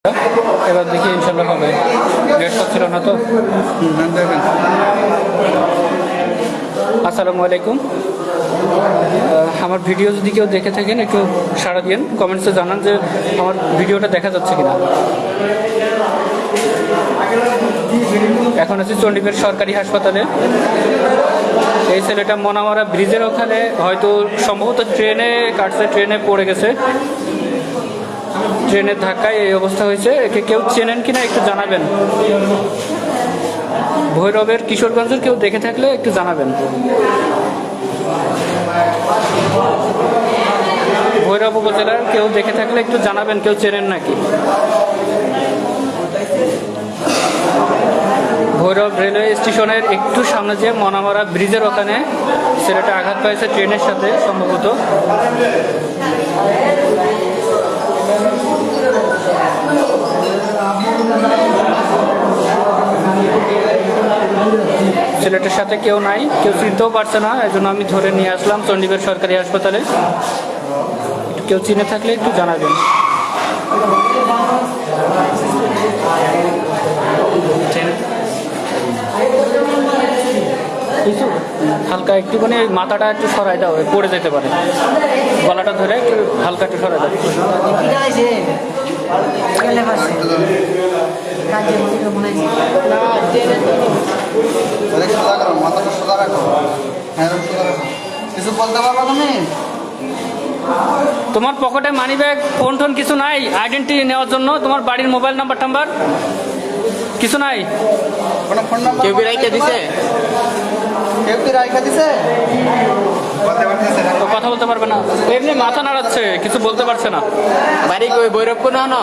এবার দেখি ইনশাল্লাহ হবে। রেট ছিল না তো। দেখেন। আসসালামু আলাইকুম। আমার ভিডিও যদি কেউ দেখে থাকেন একটু সাড়া দিন, কমেন্টসে জানান যে আমার ভিডিওটা দেখা যাচ্ছে কিনা। এখন আছি চণ্ডীগড় সরকারি হাসপাতালে। এই ছেলেটা মনামারা ব্রিজের ওখানে হয়তো সম্ভবত ট্রেনে কাটছে, ট্রেনে পড়ে গেছে, ট্রেনের ধাক্কায় এই অবস্থা হয়েছে। একে কেউ চেনেন কিনা একটু জানাবেন। ভৈরবের কিশোরগঞ্জের কেউ দেখে থাকলে একটু জানাবেন। ভৈরব উপজেলার কেউ দেখে থাকলে একটু জানাবেন, কেউ চেনেন নাকি। ভৈরব রেলওয়ে স্টেশনের একটু সামনে যে মনামারা ব্রিজের ওখানে ছেলেটা আঘাত পাইছে ট্রেনের সাথে সম্ভবত। ছেলেটার সাথে কেউ নাই, কেউ চিনতেও পারছে না, এই জন্য আমি ধরে নিয়ে আসলাম চণ্ডীগড় সরকারি হাসপাতালে। কেউ চিনে থাকলে একটু জানাবেন। কিছু হালকা একটুখানি মাথাটা একটু সরাই দাও, পড়ে যেতে পারে। গলাটা ধরে একটু হালকা একটু সরাই দাও। তোমার পকেটে মানি ব্যাগ, ফোন টোন কিছু নাই? আইডেন্টি নেওয়ার জন্য তোমার বাড়ির মোবাইল নাম্বার টাম্বার কিছু নাই? কেউ কি রাইখা দিছে? কথা বলতে পারবে না, এমনি মাথা নাড়াচ্ছে, কিছু বলতে পারছে না। বাড়ি কই? ভৈরব কোন হনো?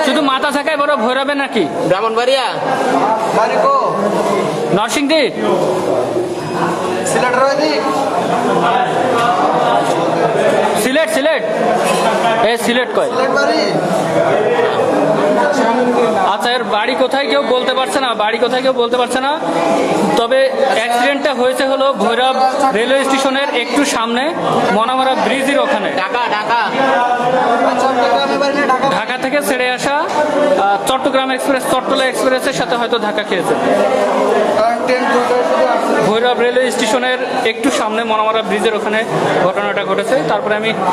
শুধু মাথা থাকায় বড় ভৈরবে নাকি? ব্রাহ্মণবাড়িয়া? নরসিংদী? সিলেট? সিলেট সিলেট কয়? আচ্ছা, এর বাড়ি কোথায় কেউ বলতে পারছে না, বাড়ি কোথায় কেউ বলতে পারছে না। তবে অ্যাক্সিডেন্টটা হয়েছে হলো ভৈরব রেলওয়ে স্টেশনের একটু সামনে মনামারা ব্রিজের ওখানে। ঢাকা? ঢাকা ঢাকা থেকে ছেড়ে আসা চট্টগ্রাম এক্সপ্রেস, চট্টলা এক্সপ্রেসের সাথে হয়তো ধাক্কা খেয়েছে। ভৈরব রেলওয়ে স্টেশনের একটু সামনে মনামারা ব্রিজের ওখানে ঘটনাটা ঘটেছে। তারপরে আমি